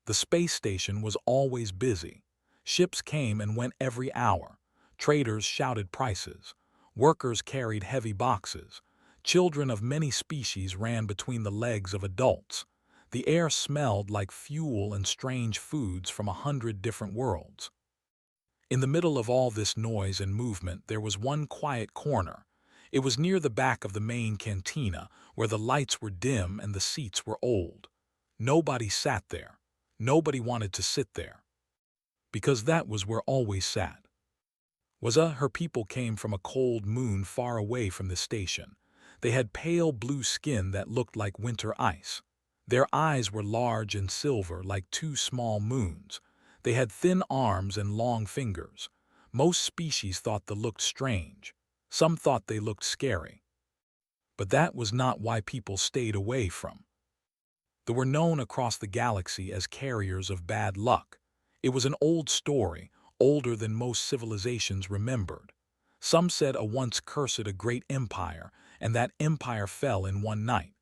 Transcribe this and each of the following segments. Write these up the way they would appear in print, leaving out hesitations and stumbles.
The space station was always busy. Ships came and went every hour. Traders shouted prices. Workers carried heavy boxes. Children of many species ran between the legs of adults. The air smelled like fuel and strange foods from 100 different worlds. In the middle of all this noise and movement, there was one quiet corner. It was near the back of the main cantina, where the lights were dim and the seats were old. Nobody sat there. Nobody wanted to sit there, because that was where always sat. Her people came from a cold moon far away from the station. They had pale blue skin that looked like winter ice. Their eyes were large and silver like two small moons. They had thin arms and long fingers. Most species thought they looked strange. Some thought they looked scary. But that was not why people stayed away from. They were known across the galaxy as carriers of bad luck. It was an old story, older than most civilizations remembered. Some said a once cursed a great empire, and that empire fell in one night.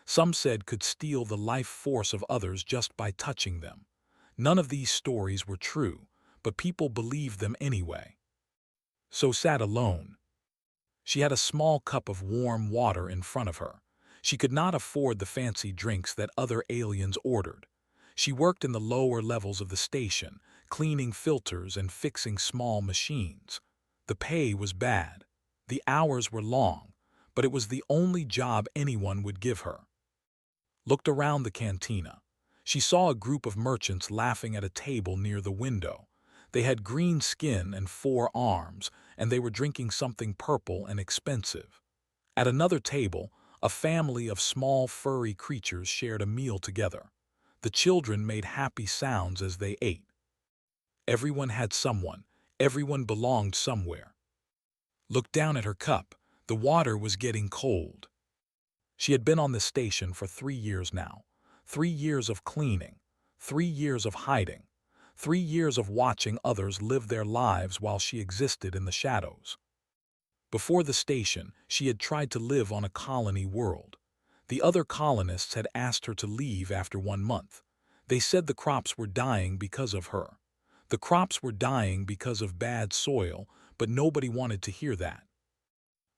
Some said could steal the life force of others just by touching them. None of these stories were true, but people believed them anyway. So sat alone. She had a small cup of warm water in front of her. She could not afford the fancy drinks that other aliens ordered. She worked in the lower levels of the station, cleaning filters and fixing small machines. The pay was bad. The hours were long, but it was the only job anyone would give her. Looked around the cantina. She saw a group of merchants laughing at a table near the window. They had green skin and 4 arms, and they were drinking something purple and expensive. At another table, a family of small furry creatures shared a meal together. The children made happy sounds as they ate. Everyone had someone. Everyone belonged somewhere. Looked down at her cup. The water was getting cold. She had been on the station for 3 years now. 3 years of cleaning. 3 years of hiding. 3 years of watching others live their lives while she existed in the shadows. Before the station, she had tried to live on a colony world. The other colonists had asked her to leave after 1 month. They said the crops were dying because of her. The crops were dying because of bad soil, but nobody wanted to hear that.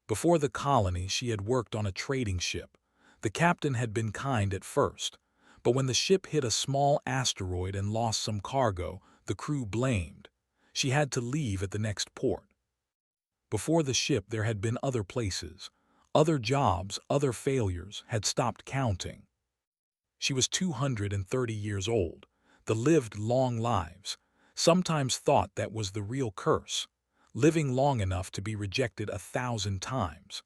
Before the colony, she had worked on a trading ship. The captain had been kind at first, but when the ship hit a small asteroid and lost some cargo, the crew blamed. She had to leave at the next port. Before the ship, there had been other places. Other jobs, other failures, had stopped counting. She was 230 years old. They lived long lives. Sometimes thought that was the real curse, living long enough to be rejected 1,000 times.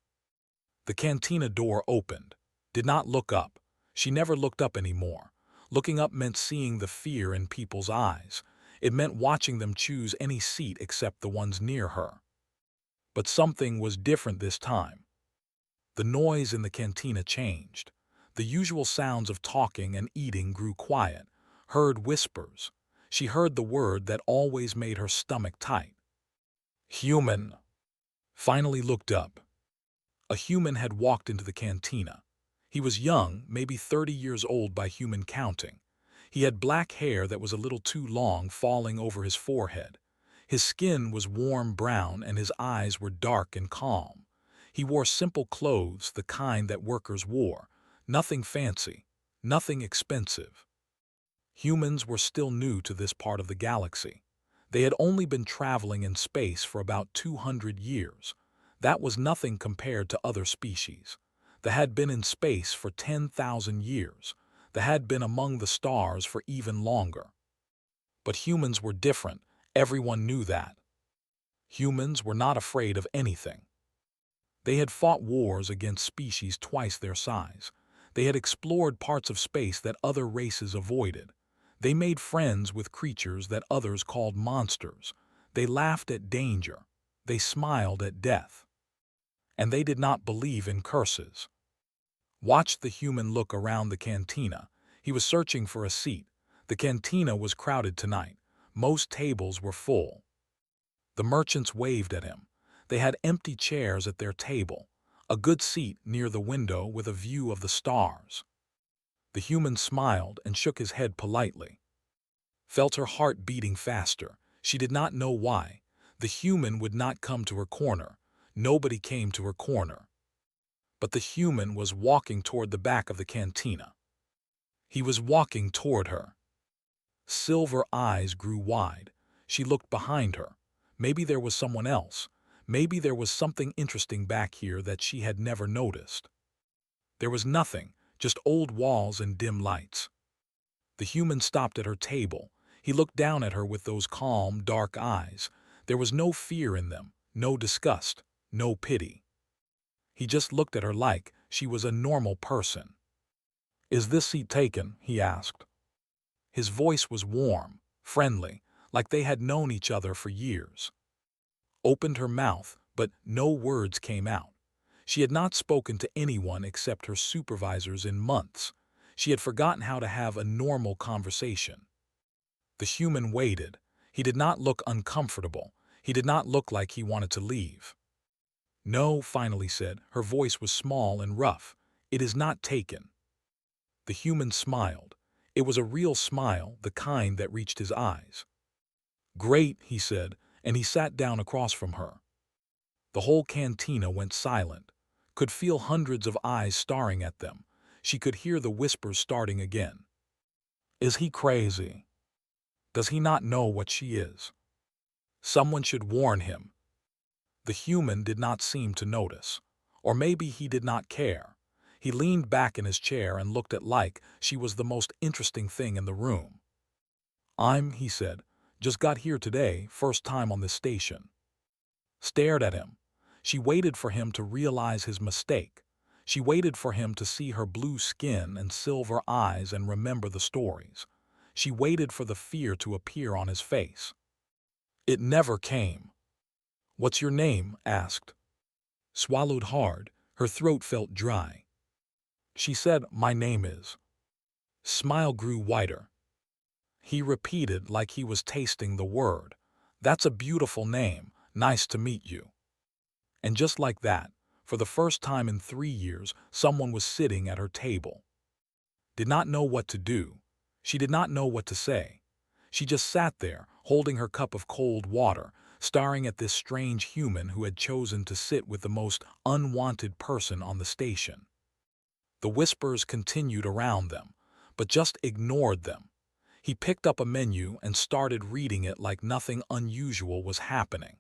The cantina door opened. Did not look up. She never looked up anymore. Looking up meant seeing the fear in people's eyes. It meant watching them choose any seat except the ones near her. But something was different this time. The noise in the cantina changed. The usual sounds of talking and eating grew quiet. Heard whispers. She heard the word that always made her stomach tight. Human. Finally looked up. A human had walked into the cantina. He was young, maybe 30 years old by human counting. He had black hair that was a little too long, falling over his forehead. His skin was warm brown and his eyes were dark and calm. He wore simple clothes, the kind that workers wore. Nothing fancy, nothing expensive. Humans were still new to this part of the galaxy. They had only been traveling in space for about 200 years. That was nothing compared to other species. They had been in space for 10,000 years. They had been among the stars for even longer. But humans were different. Everyone knew that. Humans were not afraid of anything. They had fought wars against species twice their size. They had explored parts of space that other races avoided. They made friends with creatures that others called monsters. They laughed at danger. They smiled at death. And they did not believe in curses. Watched the human look around the cantina. He was searching for a seat. The cantina was crowded tonight. Most tables were full. The merchants waved at him. They had empty chairs at their table, a good seat near the window with a view of the stars. The human smiled and shook his head politely. felt her heart beating faster. She did not know why. The human would not come to her corner. Nobody came to her corner. But the human was walking toward the back of the cantina. He was walking toward her. Silver eyes grew wide. She looked behind her. Maybe there was someone else. Maybe there was something interesting back here that she had never noticed. There was nothing, just old walls and dim lights. The human stopped at her table. He looked down at her with those calm, dark eyes. There was no fear in them, no disgust, no pity. He just looked at her like she was a normal person. "Is this seat taken?" he asked. His voice was warm, friendly, like they had known each other for years. Opened her mouth, but no words came out. She had not spoken to anyone except her supervisors in months. She had forgotten how to have a normal conversation. The human waited. He did not look uncomfortable. He did not look like he wanted to leave. "No," finally said. Her voice was small and rough. "It is not taken." The human smiled. It was a real smile, the kind that reached his eyes. "Great," he said, and he sat down across from her. The whole cantina went silent. Could feel hundreds of eyes staring at them. She could hear the whispers starting again. "Is he crazy? Does he not know what she is? Someone should warn him." The human did not seem to notice. Or maybe he did not care. He leaned back in his chair and looked at like she was the most interesting thing in the room. He said, "just got here today, first time on this station." Stared at him. She waited for him to realize his mistake. She waited for him to see her blue skin and silver eyes and remember the stories. She waited for the fear to appear on his face. It never came. "What's your name?" asked. Swallowed hard, her throat felt dry. She said, "My name is." Smile grew wider. He repeated like he was tasting the word. "That's a beautiful name. Nice to meet you." And just like that, for the first time in 3 years, someone was sitting at her table. Did not know what to do. She did not know what to say. She just sat there, holding her cup of cold water, staring at this strange human who had chosen to sit with the most unwanted person on the station. The whispers continued around them, but just ignored them. He picked up a menu and started reading it like nothing unusual was happening.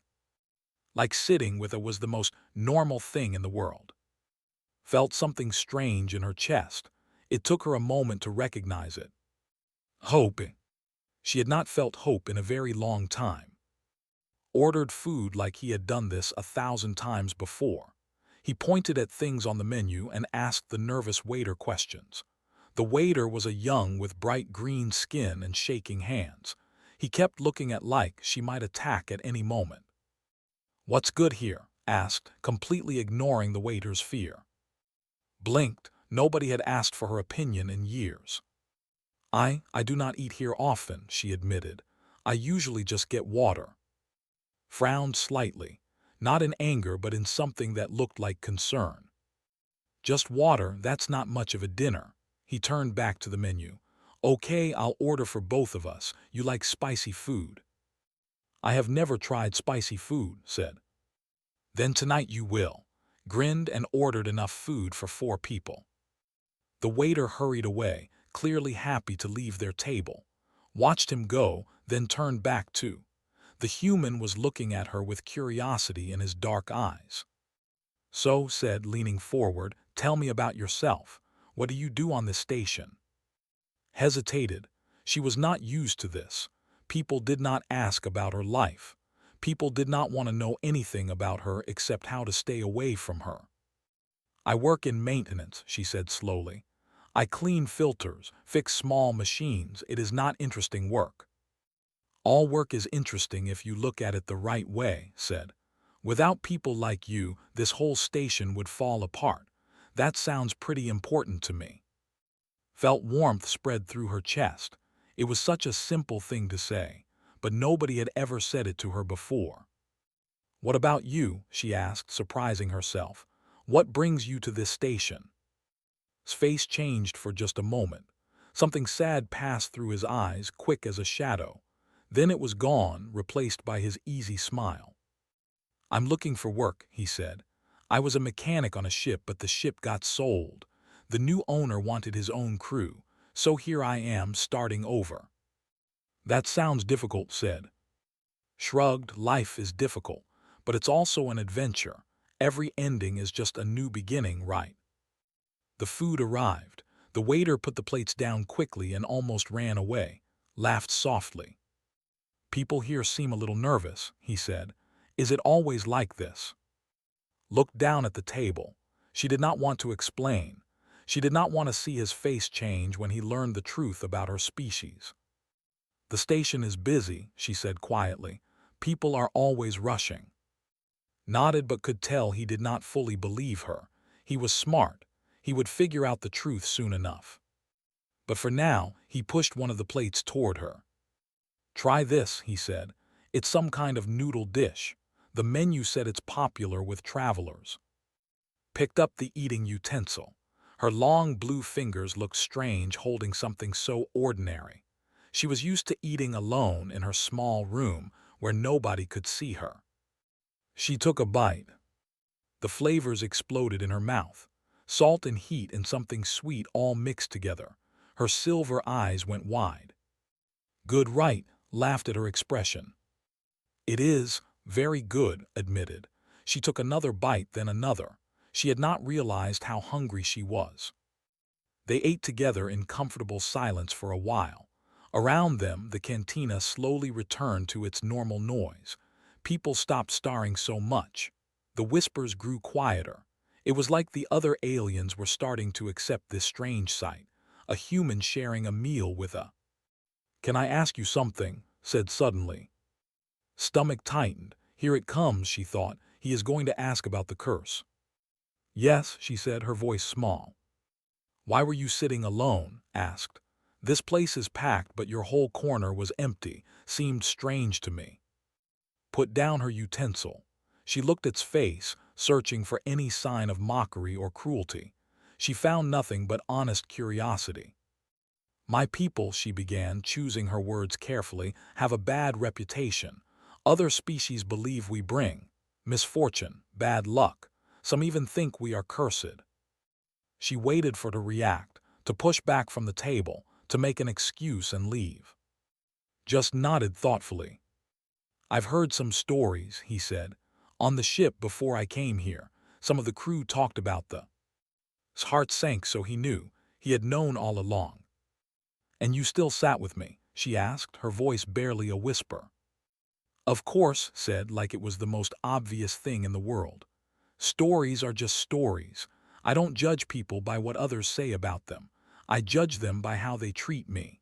Like sitting with it was the most normal thing in the world. Felt something strange in her chest. It took her a moment to recognize it. Hope. She had not felt hope in a very long time. Ordered food like he had done this 1,000 times before. He pointed at things on the menu and asked the nervous waiter questions. The waiter was a young with bright green skin and shaking hands. He kept looking at like she might attack at any moment. "What's good here?" asked, completely ignoring the waiter's fear. Blinked. Nobody had asked for her opinion in years. I do not eat here often," she admitted. "I usually just get water." Frowned slightly, not in anger but in something that looked like concern. "Just water, that's not much of a dinner." He turned back to the menu. "Okay, I'll order for both of us. You like spicy food?" "I have never tried spicy food," said. "Then tonight you will." Grinned and ordered enough food for 4 people. The waiter hurried away, clearly happy to leave their table. Watched him go, then turned back too. The human was looking at her with curiosity in his dark eyes. "So," said, leaning forward, "tell me about yourself. What do you do on this station?" Hesitated. She was not used to this. People did not ask about her life. People did not want to know anything about her except how to stay away from her. "I work in maintenance," she said slowly. "I clean filters, fix small machines. It is not interesting work." "All work is interesting if you look at it the right way," said. "Without people like you, this whole station would fall apart. That sounds pretty important to me." Felt warmth spread through her chest. It was such a simple thing to say, but nobody had ever said it to her before. "What about you?" she asked, surprising herself. "What brings you to this station?" His face changed for just a moment. Something sad passed through his eyes, quick as a shadow. Then it was gone, replaced by his easy smile. "I'm looking for work," he said. "I was a mechanic on a ship, but the ship got sold. The new owner wanted his own crew, so here I am, starting over." "That sounds difficult," said. Shrugged. "Life is difficult, but it's also an adventure. Every ending is just a new beginning, right?" The food arrived. The waiter put the plates down quickly and almost ran away, laughed softly. "People here seem a little nervous," he said. "Is it always like this?" Looked down at the table. She did not want to explain. She did not want to see his face change when he learned the truth about her species. "The station is busy," she said quietly. "People are always rushing." Nodded but could tell he did not fully believe her. He was smart. He would figure out the truth soon enough. But for now, he pushed one of the plates toward her. "Try this," he said. "It's some kind of noodle dish. The menu said it's popular with travelers." Picked up the eating utensil. Her long blue fingers looked strange holding something so ordinary. She was used to eating alone in her small room where nobody could see her. She took a bite. The flavors exploded in her mouth. Salt and heat and something sweet all mixed together. Her silver eyes went wide. "Good, right?" Laughed at her expression. "It is very good," admitted. She took another bite, then another. She had not realized how hungry she was. They ate together in comfortable silence for a while. Around them, the cantina slowly returned to its normal noise. People stopped staring so much. The whispers grew quieter. It was like the other aliens were starting to accept this strange sight, a human sharing a meal with a... "Can I ask you something?" said suddenly. Stomach tightened. Here it comes, she thought. He is going to ask about the curse. "Yes," she said, her voice small. "Why were you sitting alone?" asked. "This place is packed, but your whole corner was empty. Seemed strange to me." Put down her utensil. She looked at its face, searching for any sign of mockery or cruelty. She found nothing but honest curiosity. "My people," she began, choosing her words carefully, "have a bad reputation. Other species believe we bring misfortune, bad luck. Some even think we are cursed." She waited for to react, to push back from the table, to make an excuse and leave. Just nodded thoughtfully. "I've heard some stories," he said. "On the ship before I came here, some of the crew talked about the..." His heart sank, so he knew. He had known all along. "And you still sat with me?" she asked, her voice barely a whisper. "Of course," said, like it was the most obvious thing in the world. "Stories are just stories. I don't judge people by what others say about them. I judge them by how they treat me."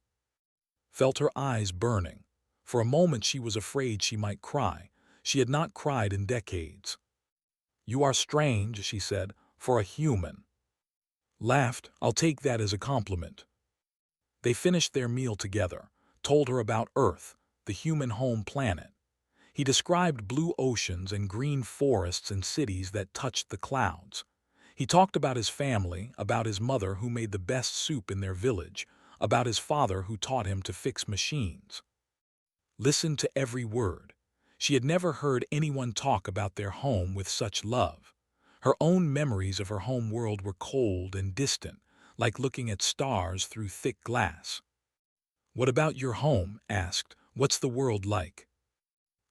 Felt her eyes burning. For a moment she was afraid she might cry. She had not cried in decades. "You are strange," she said, "for a human." Laughed. "I'll take that as a compliment." They finished their meal together, told her about Earth, the human home planet. He described blue oceans and green forests and cities that touched the clouds. He talked about his family, about his mother who made the best soup in their village, about his father who taught him to fix machines. Listened to every word. She had never heard anyone talk about their home with such love. Her own memories of her home world were cold and distant, like looking at stars through thick glass. "What about your home?" asked. "What's the world like?"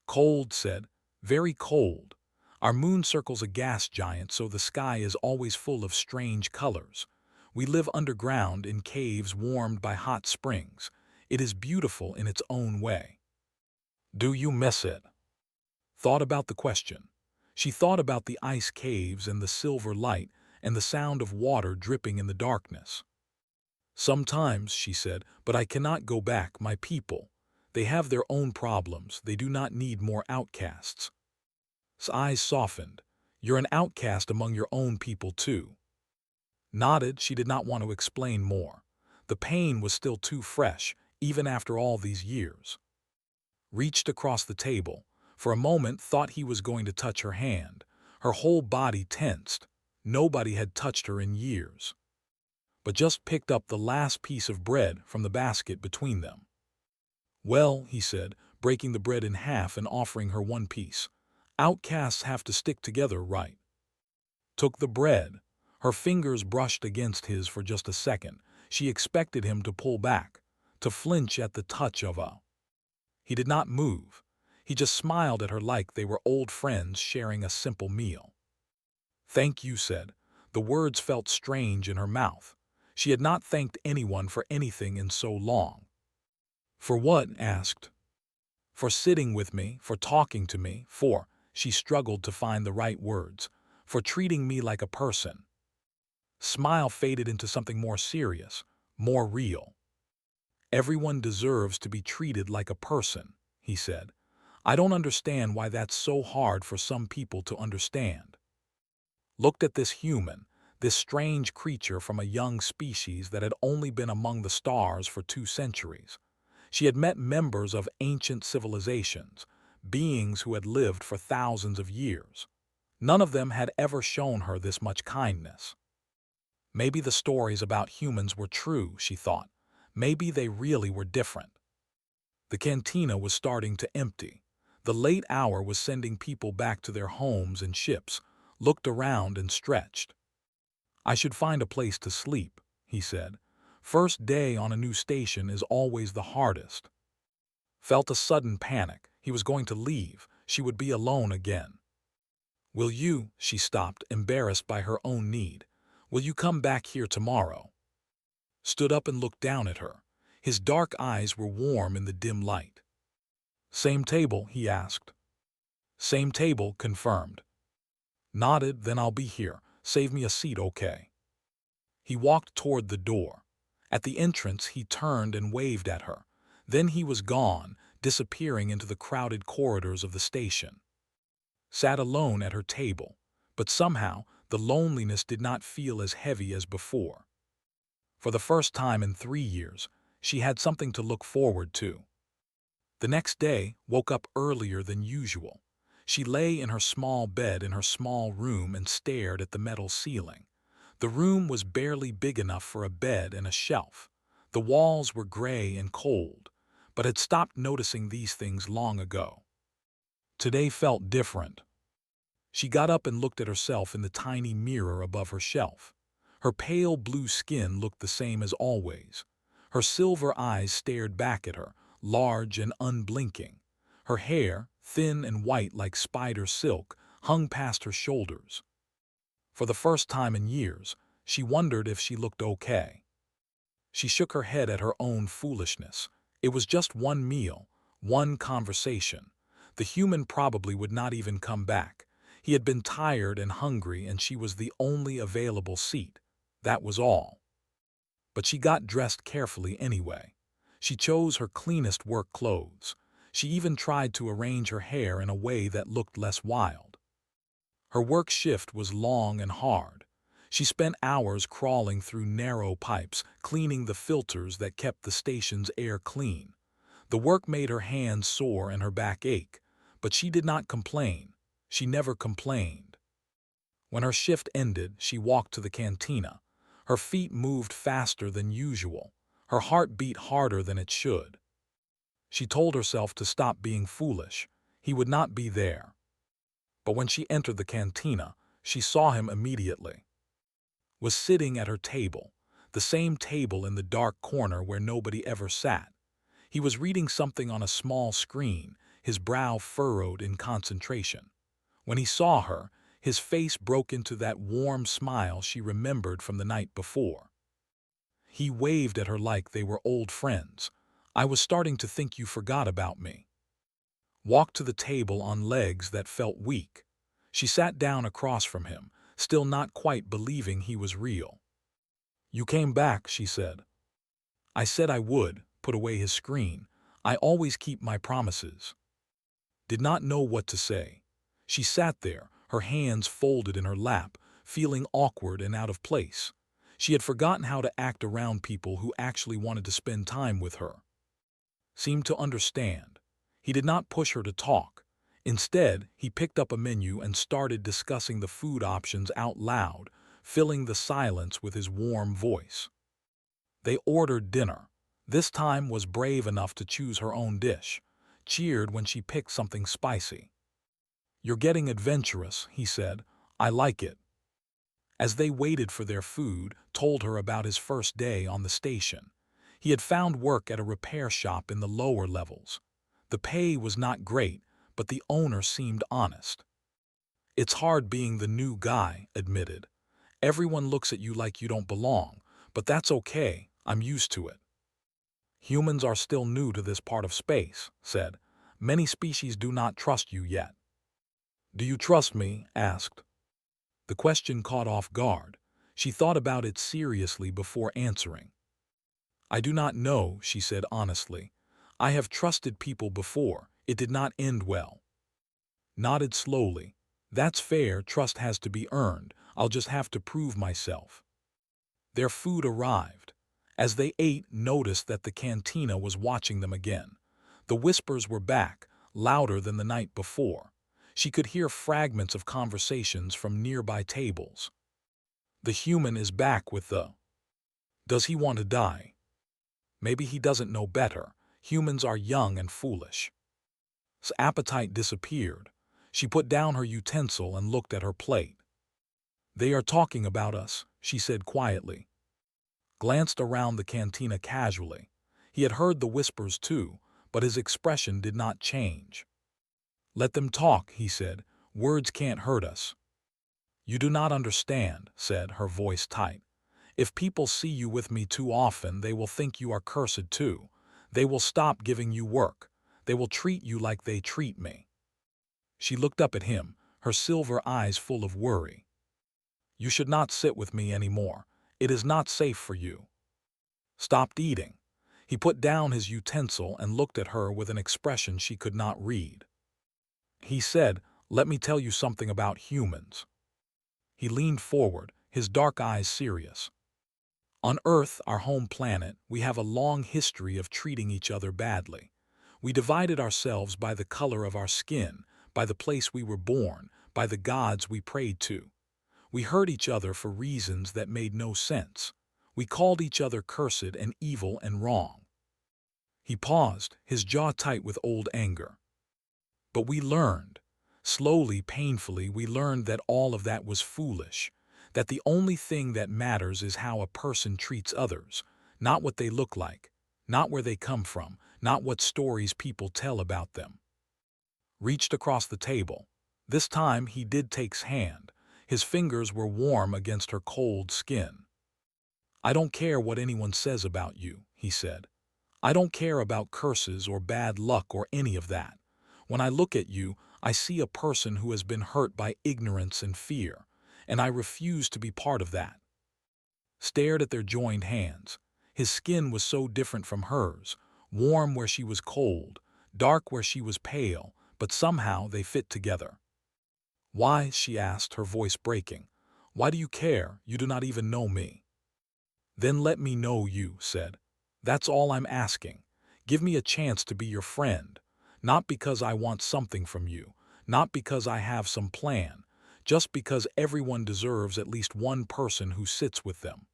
"Cold," said. "Very cold. Our moon circles a gas giant, so the sky is always full of strange colors. We live underground in caves warmed by hot springs. It is beautiful in its own way." "Do you miss it?" Thought about the question. She thought about the ice caves and the silver light and the sound of water dripping in the darkness. "Sometimes," she said, "but I cannot go back. My people. They have their own problems. They do not need more outcasts." His eyes softened. "You're an outcast among your own people, too." Nodded. She did not want to explain more. The pain was still too fresh, even after all these years. Reached across the table. For a moment thought he was going to touch her hand. Her whole body tensed. Nobody had touched her in years. but just picked up the last piece of bread from the basket between them. "Well," he said, breaking the bread in half and offering her one piece, "outcasts have to stick together, right?" Took the bread. Her fingers brushed against his for just a second. She expected him to pull back, to flinch at the touch of a. He did not move. He just smiled at her like they were old friends sharing a simple meal. "Thank you," said. The words felt strange in her mouth. She had not thanked anyone for anything in so long. "For what?" asked. "For sitting with me, for talking to me, for," she struggled to find the right words, "for treating me like a person." Smile faded into something more serious, more real. "Everyone deserves to be treated like a person," he said. "I don't understand why that's so hard for some people to understand." Looked at this human, this strange creature from a young species that had only been among the stars for 2 centuries. She had met members of ancient civilizations, beings who had lived for thousands of years. None of them had ever shown her this much kindness. Maybe the stories about humans were true, she thought. Maybe they really were different. The cantina was starting to empty. The late hour was sending people back to their homes and ships, looked around and stretched. "I should find a place to sleep," he said. "First day on a new station is always the hardest." Felt a sudden panic. He was going to leave. She would be alone again. "Will you," she stopped, embarrassed by her own need, "will you come back here tomorrow?" Stood up and looked down at her. His dark eyes were warm in the dim light. "Same table?" he asked. "Same table," confirmed. Nodded. "Then I'll be here. Save me a seat, okay?" He walked toward the door. At the entrance, he turned and waved at her. Then he was gone, disappearing into the crowded corridors of the station. Sat alone at her table, but somehow the loneliness did not feel as heavy as before. For the first time in 3 years, she had something to look forward to. The next day, woke up earlier than usual. She lay in her small bed in her small room and stared at the metal ceiling. The room was barely big enough for a bed and a shelf. The walls were gray and cold, but had stopped noticing these things long ago. Today felt different. She got up and looked at herself in the tiny mirror above her shelf. Her pale blue skin looked the same as always. Her silver eyes stared back at her, large and unblinking. Her hair, thin and white like spider silk, hung past her shoulders. For the first time in years, she wondered if she looked okay. She shook her head at her own foolishness. It was just one meal, one conversation. The human probably would not even come back. He had been tired and hungry, and she was the only available seat. That was all. But she got dressed carefully anyway. She chose her cleanest work clothes. She even tried to arrange her hair in a way that looked less wild. Her work shift was long and hard. She spent hours crawling through narrow pipes, cleaning the filters that kept the station's air clean. The work made her hands sore and her back ache, but she did not complain. She never complained. When her shift ended, she walked to the cantina. Her feet moved faster than usual. Her heart beat harder than it should. She told herself to stop being foolish. He would not be there. But when she entered the cantina, she saw him immediately. Was sitting at her table, the same table in the dark corner where nobody ever sat. He was reading something on a small screen, his brow furrowed in concentration. When he saw her, his face broke into that warm smile she remembered from the night before. He waved at her like they were old friends. "I was starting to think you forgot about me." Walked to the table on legs that felt weak. She sat down across from him, still not quite believing he was real. "You came back," she said. "I said I would," put away his screen. "I always keep my promises." Did not know what to say. She sat there, her hands folded in her lap, feeling awkward and out of place. She had forgotten how to act around people who actually wanted to spend time with her. Seemed to understand. He did not push her to talk. Instead, he picked up a menu and started discussing the food options out loud, filling the silence with his warm voice. They ordered dinner. This time was brave enough to choose her own dish, cheered when she picked something spicy. "You're getting adventurous," he said. "I like it." As they waited for their food, told her about his first day on the station. He had found work at a repair shop in the lower levels. The pay was not great, but the owner seemed honest. "It's hard being the new guy," admitted. "Everyone looks at you like you don't belong, but that's okay, I'm used to it." "Humans are still new to this part of space," said. "Many species do not trust you yet." "Do you trust me?" asked. The question caught off guard. She thought about it seriously before answering. "I do not know," she said honestly. "I have trusted people before. It did not end well." Nodded slowly. "That's fair, trust has to be earned. I'll just have to prove myself." Their food arrived. As they ate, noticed that the cantina was watching them again. The whispers were back, louder than the night before. She could hear fragments of conversations from nearby tables. "The human is back with the... Does he want to die? Maybe he doesn't know better. Humans are young and foolish." His appetite disappeared. She put down her utensil and looked at her plate. "They are talking about us," she said quietly. Glanced around the cantina casually. He had heard the whispers too, but his expression did not change. "Let them talk," he said. "Words can't hurt us." "You do not understand," said, her voice tight. "If people see you with me too often, they will think you are cursed too. They will stop giving you work. They will treat you like they treat me." She looked up at him, her silver eyes full of worry. "You should not sit with me anymore. It is not safe for you." Stopped eating. He put down his utensil and looked at her with an expression she could not read. He said, "Let me tell you something about humans." He leaned forward, his dark eyes serious. "On Earth, our home planet, we have a long history of treating each other badly. We divided ourselves by the color of our skin, by the place we were born, by the gods we prayed to. We hurt each other for reasons that made no sense. We called each other cursed and evil and wrong." He paused, his jaw tight with old anger. "But we learned. Slowly, painfully, we learned that all of that was foolish, that the only thing that matters is how a person treats others, not what they look like, not where they come from, not what stories people tell about them." Reached across the table. This time he did take's hand. His fingers were warm against her cold skin. "I don't care what anyone says about you," he said. "I don't care about curses or bad luck or any of that. When I look at you, I see a person who has been hurt by ignorance and fear, and I refuse to be part of that." Stared at their joined hands. His skin was so different from hers, warm where she was cold, dark where she was pale, but somehow they fit together. "Why?" she asked, her voice breaking. "Why do you care? You do not even know me." "Then let me know you," said. "That's all I'm asking. Give me a chance to be your friend. Not because I want something from you, not because I have some plan, just because everyone deserves at least one person who sits with them."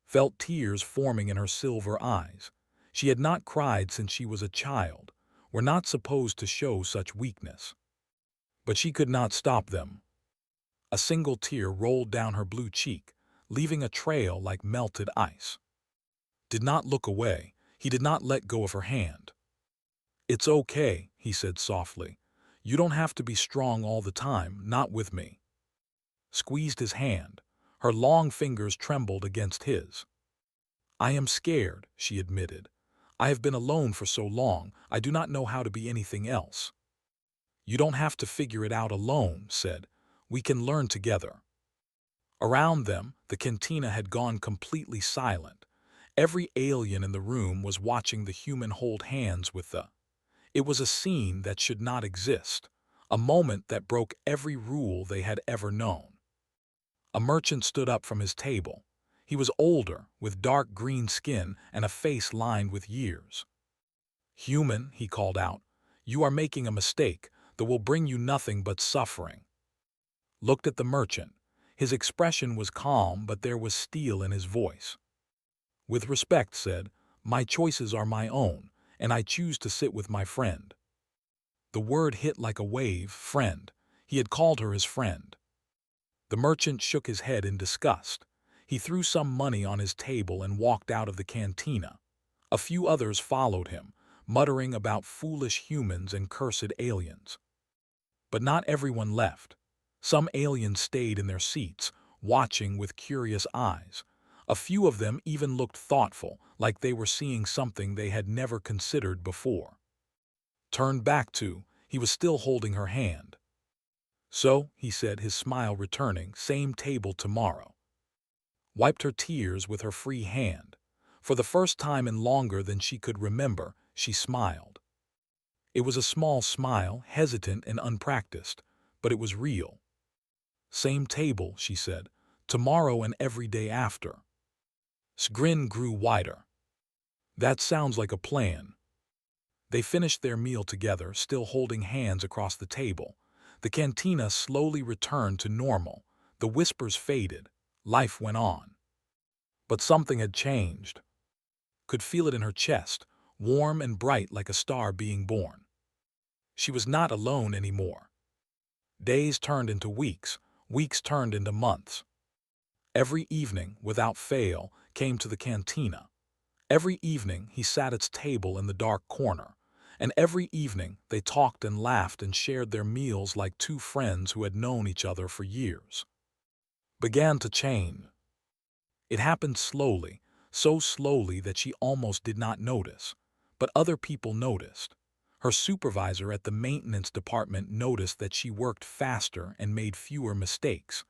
Felt tears forming in her silver eyes. She had not cried since she was a child. We're not supposed to show such weakness. But she could not stop them. A single tear rolled down her blue cheek, leaving a trail like melted ice. Did not look away. He did not let go of her hand. "It's okay," he said softly. "You don't have to be strong all the time, not with me." Squeezed his hand. Her long fingers trembled against his. "I am scared," she admitted. "I have been alone for so long, I do not know how to be anything else." "You don't have to figure it out alone," said. "We can learn together." Around them, the cantina had gone completely silent. Every alien in the room was watching the human hold hands with the... It was a scene that should not exist, a moment that broke every rule they had ever known. A merchant stood up from his table. He was older, with dark green skin and a face lined with years. "Human," he called out, "you are making a mistake that will bring you nothing but suffering." Looked at the merchant. His expression was calm, but there was steel in his voice. With respect, said, "My choices are my own, and I choose to sit with my friend." The word hit like a wave, friend. He had called her his friend. The merchant shook his head in disgust. He threw some money on his table and walked out of the cantina. A few others followed him, muttering about foolish humans and cursed aliens. But not everyone left. Some aliens stayed in their seats, watching with curious eyes. A few of them even looked thoughtful, like they were seeing something they had never considered before. Turned back to, he was still holding her hand. "So," he said, his smile returning, "same table tomorrow." Wiped her tears with her free hand. For the first time in longer than she could remember, she smiled. It was a small smile, hesitant and unpracticed, but it was real. "Same table," she said, "tomorrow and every day after." His grin grew wider. "That sounds like a plan." They finished their meal together, still holding hands across the table. The cantina slowly returned to normal. The whispers faded. Life went on. But something had changed. Could feel it in her chest, warm and bright like a star being born. She was not alone anymore. Days turned into weeks, weeks turned into months. Every evening, without fail, came to the cantina. Every evening he sat at its table in the dark corner. And every evening they talked and laughed and shared their meals like two friends who had known each other for years. Began to change. It happened slowly, so slowly that she almost did not notice. But other people noticed. Her supervisor at the maintenance department noticed that she worked faster and made fewer mistakes.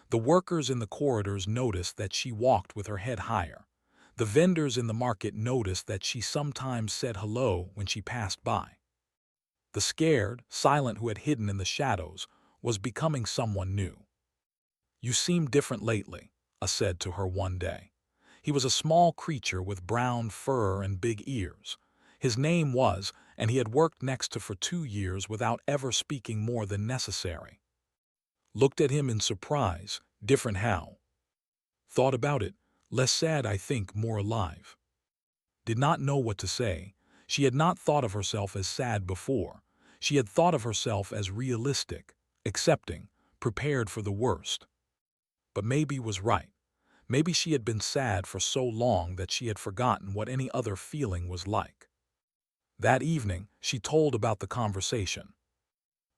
The workers in the corridors noticed that she walked with her head higher. The vendors in the market noticed that she sometimes said hello when she passed by. The scared, silent who had hidden in the shadows was becoming someone new. "You seem different lately," I said to her one day. He was a small creature with brown fur and big ears. His name was, and he had worked next to for 2 years without ever speaking more than necessary. Looked at him in surprise, different how? Thought about it, less sad I think, more alive. Did not know what to say. She had not thought of herself as sad before. She had thought of herself as realistic, accepting, prepared for the worst. But maybe was right. Maybe she had been sad for so long that she had forgotten what any other feeling was like. That evening, she told about the conversation.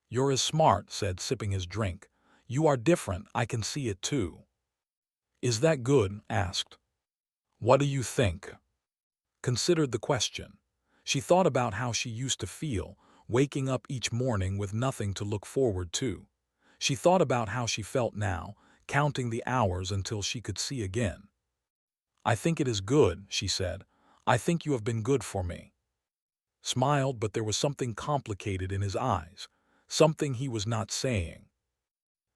"You're as smart," said, sipping his drink. "You are different, I can see it too." "Is that good?" asked. "What do you think?" Considered the question. She thought about how she used to feel, waking up each morning with nothing to look forward to. She thought about how she felt now, counting the hours until she could see again. "I think it is good," she said. "I think you have been good for me." Smiled, but there was something complicated in his eyes, something he was not saying.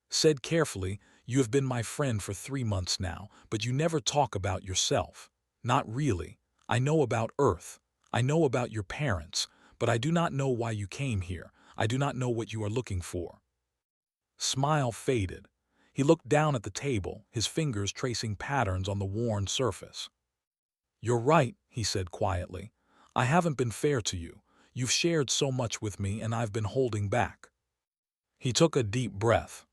Said carefully, "You have been my friend for 3 months now, but you never talk about yourself. Not really. I know about Earth. I know about your parents, but I do not know why you came here. I do not know what you are looking for." Smile faded. He looked down at the table, his fingers tracing patterns on the worn surface. "You're right," he said quietly. "I haven't been fair to you. You've shared so much with me and I've been holding back." He took a deep breath.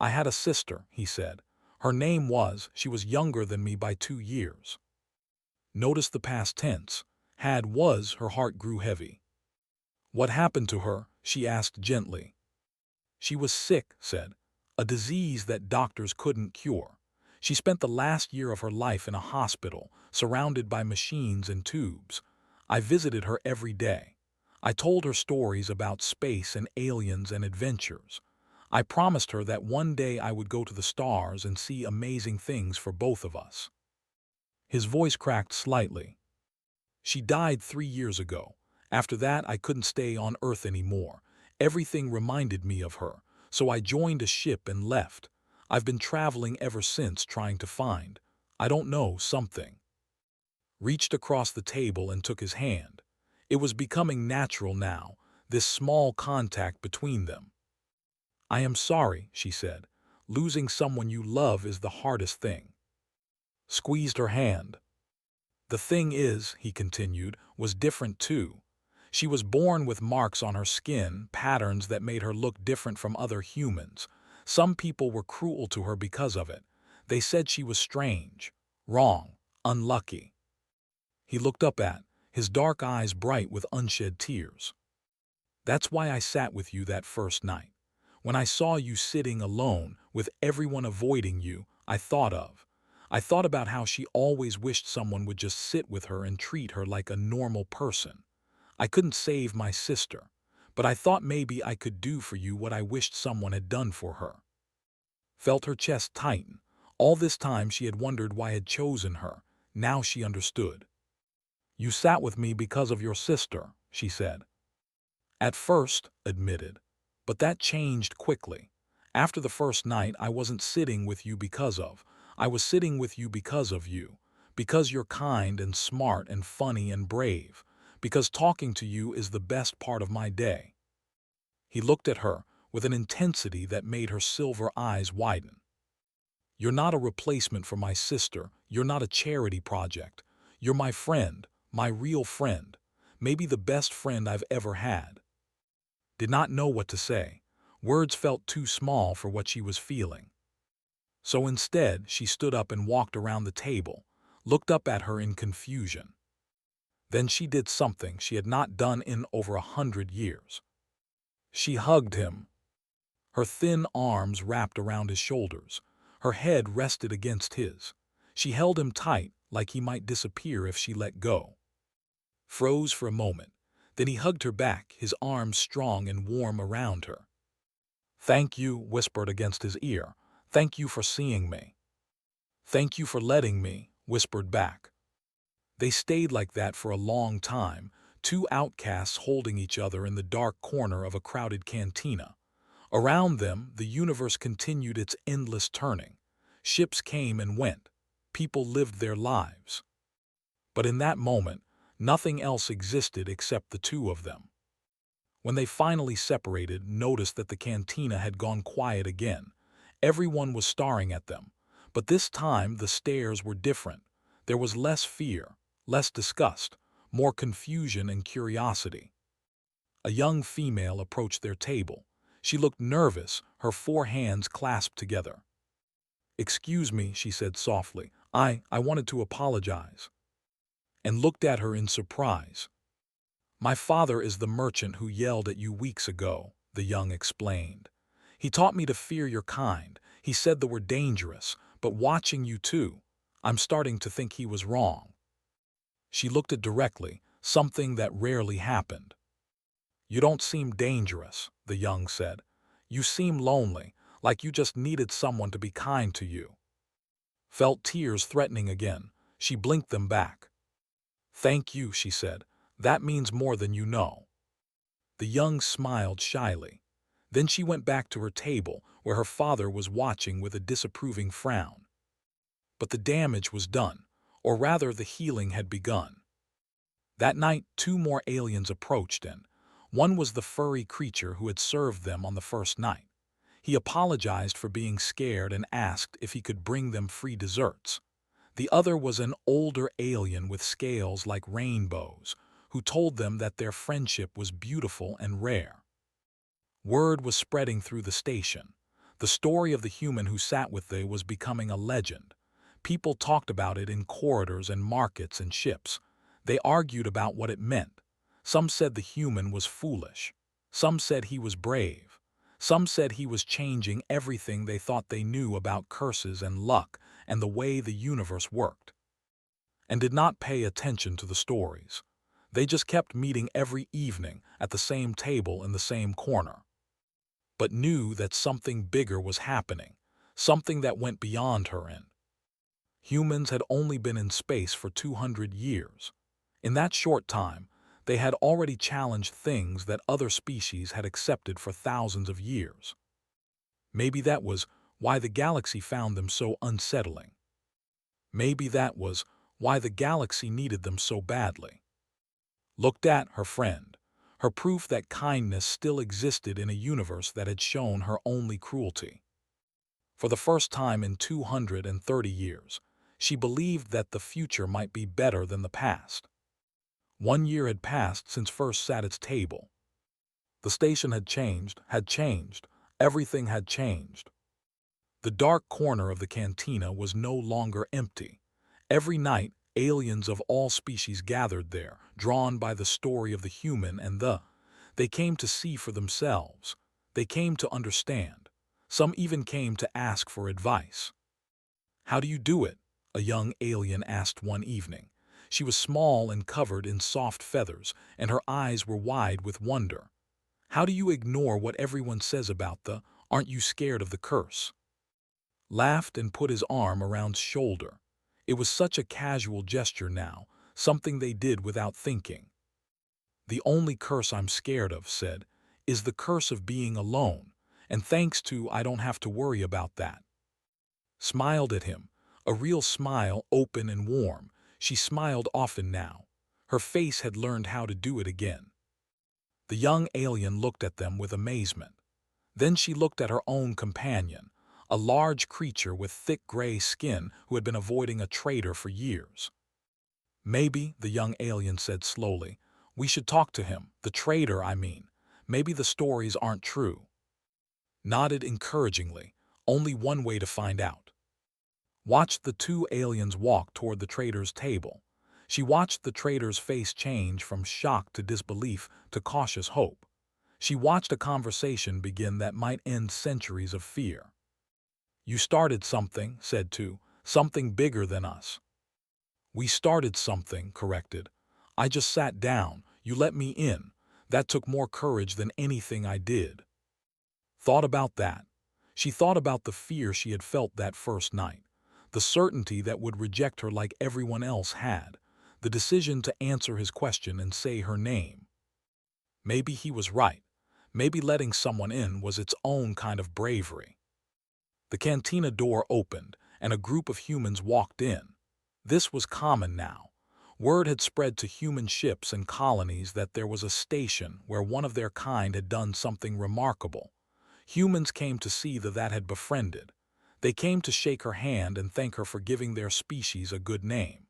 "I had a sister," he said. "Her name was, she was younger than me by 2 years." Notice the past tense. Had was, her heart grew heavy. "What happened to her?" she asked gently. "She was sick," said. "A disease that doctors couldn't cure. She spent the last year of her life in a hospital, surrounded by machines and tubes. I visited her every day. I told her stories about space and aliens and adventures. I promised her that one day I would go to the stars and see amazing things for both of us." His voice cracked slightly. "She died 3 years ago. After that, I couldn't stay on Earth anymore. Everything reminded me of her, so I joined a ship and left. I've been traveling ever since, trying to find, I don't know, something." Reached across the table and took his hand. It was becoming natural now, this small contact between them. "I am sorry," she said. Losing someone you love is the hardest thing. Squeezed her hand. The thing is, he continued, was different too. She was born with marks on her skin, patterns that made her look different from other humans. Some people were cruel to her because of it. They said she was strange, wrong, unlucky. He looked up his dark eyes bright with unshed tears. That's why I sat with you that first night. When I saw you sitting alone, with everyone avoiding you, I thought about how she always wished someone would just sit with her and treat her like a normal person. I couldn't save my sister, but I thought maybe I could do for you what I wished someone had done for her. Felt her chest tighten. All this time she had wondered why I had chosen her. Now she understood. You sat with me because of your sister, she said. At first, admitted, but that changed quickly. After the first night, I wasn't sitting with you I was sitting with you because of you, because you're kind and smart and funny and brave, because talking to you is the best part of my day. He looked at her with an intensity that made her silver eyes widen. You're not a replacement for my sister. You're not a charity project. You're my friend, my real friend, maybe the best friend I've ever had. Did not know what to say. Words felt too small for what she was feeling. So instead, she stood up and walked around the table, looked up at her in confusion. Then she did something she had not done in over 100 years. She hugged him. Her thin arms wrapped around his shoulders. Her head rested against his. She held him tight, like he might disappear if she let go. Froze for a moment. Then he hugged her back, his arms strong and warm around her. Thank you, whispered against his ear. Thank you for seeing me. Thank you for letting me, whispered back. They stayed like that for a long time, two outcasts holding each other in the dark corner of a crowded cantina. Around them, the universe continued its endless turning. Ships came and went. People lived their lives. But in that moment, nothing else existed except the two of them. When they finally separated, noticed that the cantina had gone quiet again. Everyone was staring at them. But this time, the stares were different. There was less fear, less disgust, more confusion and curiosity. A young female approached their table. She looked nervous, her four hands clasped together. Excuse me, she said softly. I wanted to apologize. And looked at her in surprise. My father is the merchant who yelled at you weeks ago, the young explained. He taught me to fear your kind. He said they were dangerous, but watching you too, I'm starting to think he was wrong. She looked at directly, something that rarely happened. You don't seem dangerous, the young said. You seem lonely, like you just needed someone to be kind to you. Felt tears threatening again. She blinked them back. Thank you, she said. That means more than you know. The young smiled shyly. Then she went back to her table, where her father was watching with a disapproving frown. But the damage was done, or rather the healing had begun. That night, two more aliens approached, and one was the furry creature who had served them on the first night. He apologized for being scared and asked if he could bring them free desserts. The other was an older alien with scales like rainbows, who told them that their friendship was beautiful and rare. Word was spreading through the station. The story of the human who sat with them was becoming a legend. People talked about it in corridors and markets and ships. They argued about what it meant. Some said the human was foolish. Some said he was brave. Some said he was changing everything they thought they knew about curses and luck and the way the universe worked. And did not pay attention to the stories. They just kept meeting every evening at the same table in the same corner. But knew that something bigger was happening, something that went beyond her end. Humans had only been in space for 200 years. In that short time, they had already challenged things that other species had accepted for thousands of years. Maybe that was why the galaxy found them so unsettling. Maybe that was why the galaxy needed them so badly. Looked at her friend, her proof that kindness still existed in a universe that had shown her only cruelty. For the first time in 230 years, she believed that the future might be better than the past. 1 year had passed since first sat its table. The station had changed, everything had changed. The dark corner of the cantina was no longer empty. Every night, aliens of all species gathered there, drawn by the story of the human and they came to see for themselves. They came to understand. Some even came to ask for advice. "How do you do it?" a young alien asked one evening. She was small and covered in soft feathers, and her eyes were wide with wonder. "How do you ignore what everyone says about aren't you scared of the curse?" Laughed and put his arm around shoulder. It was such a casual gesture now, something they did without thinking. "The only curse I'm scared of," said, "is the curse of being alone, and thanks to I don't have to worry about that." Smiled at him, a real smile, open and warm. She smiled often now. Her face had learned how to do it again. The young alien looked at them with amazement. Then she looked at her own companion, a large creature with thick gray skin who had been avoiding a traitor for years. "Maybe," the young alien said slowly, "we should talk to him, the traitor, I mean. Maybe the stories aren't true." Nodded encouragingly, only one way to find out. Watched the two aliens walk toward the traitor's table. She watched the traitor's face change from shock to disbelief to cautious hope. She watched a conversation begin that might end centuries of fear. "You started something," said two, "something bigger than us." "We started something," corrected. "I just sat down. You let me in. That took more courage than anything I did." Thought about that. She thought about the fear she had felt that first night, the certainty that would reject her like everyone else had, the decision to answer his question and say her name. Maybe he was right. Maybe letting someone in was its own kind of bravery. The cantina door opened, and a group of humans walked in. This was common now. Word had spread to human ships and colonies that there was a station where one of their kind had done something remarkable. Humans came to see that had befriended. They came to shake her hand and thank her for giving their species a good name.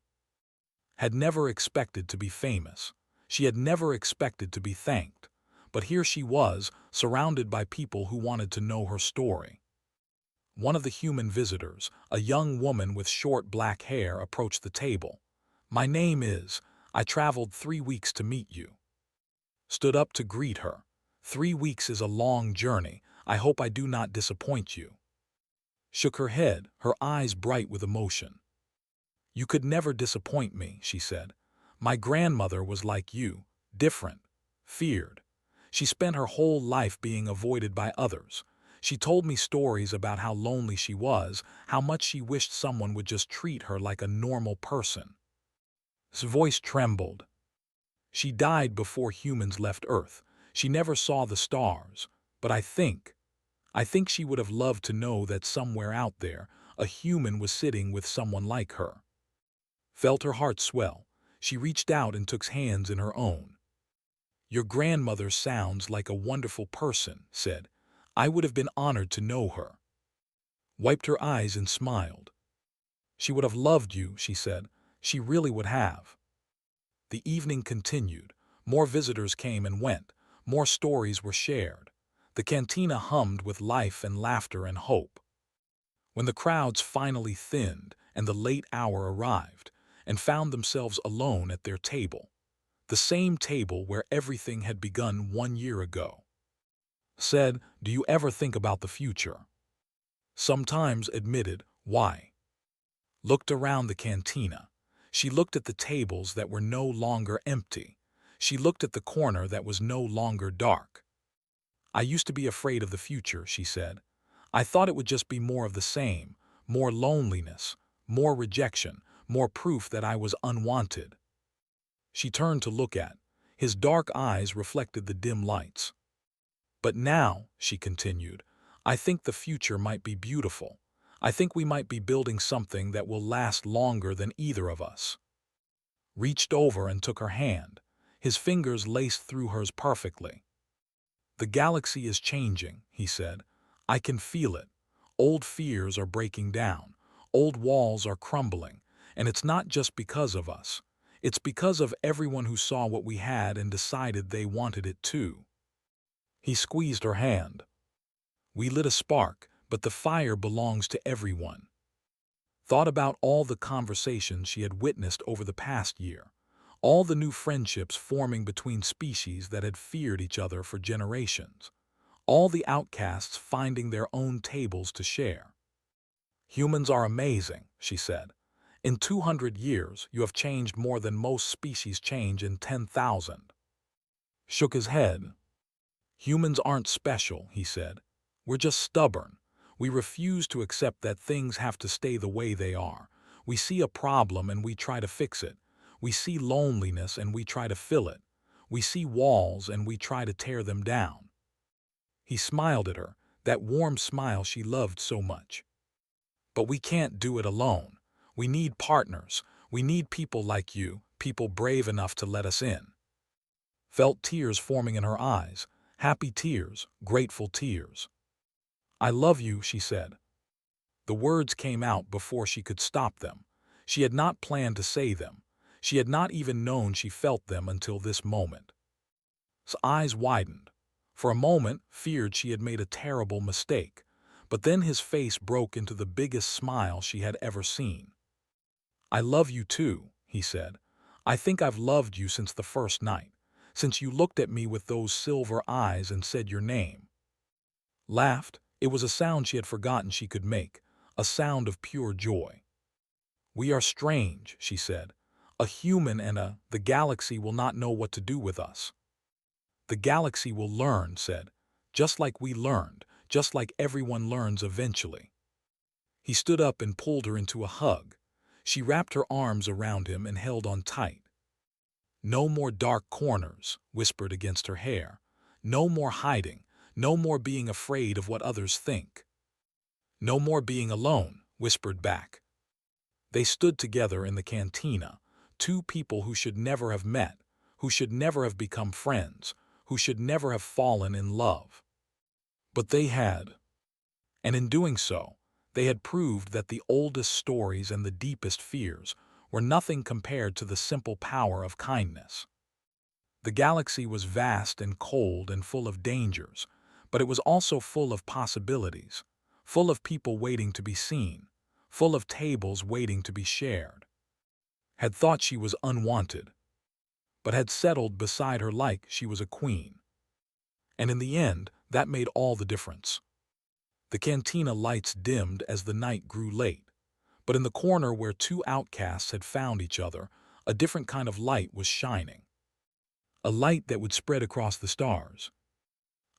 Had never expected to be famous. She had never expected to be thanked. But here she was, surrounded by people who wanted to know her story. One of the human visitors, a young woman with short black hair, approached the table. "My name is, I traveled 3 weeks to meet you." Stood up to greet her. "3 weeks is a long journey. I hope I do not disappoint you." Shook her head, her eyes bright with emotion. "You could never disappoint me," she said. "My grandmother was like you, different, feared. She spent her whole life being avoided by others. She told me stories about how lonely she was, how much she wished someone would just treat her like a normal person." His voice trembled. "She died before humans left Earth. She never saw the stars. But I think she would have loved to know that somewhere out there, a human was sitting with someone like her." Felt her heart swell. She reached out and took hands in her own. "Your grandmother sounds like a wonderful person," said. "I would have been honored to know her." Wiped her eyes and smiled. "She would have loved you," she said. "She really would have." The evening continued. More visitors came and went. More stories were shared. The cantina hummed with life and laughter and hope. When the crowds finally thinned and the late hour arrived, and found themselves alone at their table, the same table where everything had begun 1 year ago, said, "Do you ever think about the future?" Sometimes, admitted. "Why?" Looked around the cantina. She looked at the tables that were no longer empty. She looked at the corner that was no longer dark. "I used to be afraid of the future," she said. "I thought it would just be more of the same, more loneliness, more rejection, more proof that I was unwanted." She turned to look at. His dark eyes reflected the dim lights. "But now," she continued, "I think the future might be beautiful. I think we might be building something that will last longer than either of us." Reached over and took her hand. His fingers laced through hers perfectly. "The galaxy is changing," he said. "I can feel it. Old fears are breaking down. Old walls are crumbling. And it's not just because of us. It's because of everyone who saw what we had and decided they wanted it too. He squeezed her hand. We lit a spark, but the fire belongs to everyone. Thought about all the conversations she had witnessed over the past year. All the new friendships forming between species that had feared each other for generations. All the outcasts finding their own tables to share. Humans are amazing, she said. In 200 years, you have changed more than most species change in 10,000. Shook his head. Humans aren't special, he said. We're just stubborn. We refuse to accept that things have to stay the way they are. We see a problem and we try to fix it. We see loneliness and we try to fill it. We see walls and we try to tear them down. He smiled at her, that warm smile she loved so much. But we can't do it alone. We need partners. We need people like you, people brave enough to let us in. Felt tears forming in her eyes, happy tears, grateful tears. I love you, she said. The words came out before she could stop them. She had not planned to say them. She had not even known she felt them until this moment. His eyes widened. For a moment, feared she had made a terrible mistake. But then his face broke into the biggest smile she had ever seen. I love you too, he said. I think I've loved you since the first night, since you looked at me with those silver eyes and said your name. Laughed. It was a sound she had forgotten she could make, a sound of pure joy. We are strange, she said. A human and the galaxy will not know what to do with us. The galaxy will learn, said, just like we learned, just like everyone learns eventually. He stood up and pulled her into a hug. She wrapped her arms around him and held on tight. No more dark corners, whispered against her hair. No more hiding, no more being afraid of what others think. No more being alone, whispered back. They stood together in the cantina, two people who should never have met, who should never have become friends, who should never have fallen in love. But they had. And in doing so, they had proved that the oldest stories and the deepest fears were nothing compared to the simple power of kindness. The galaxy was vast and cold and full of dangers, but it was also full of possibilities, full of people waiting to be seen, full of tables waiting to be shared. Had thought she was unwanted, but had settled beside her like she was a queen. And in the end, that made all the difference. The cantina lights dimmed as the night grew late, but in the corner where two outcasts had found each other, a different kind of light was shining. A light that would spread across the stars.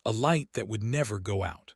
A light that would never go out.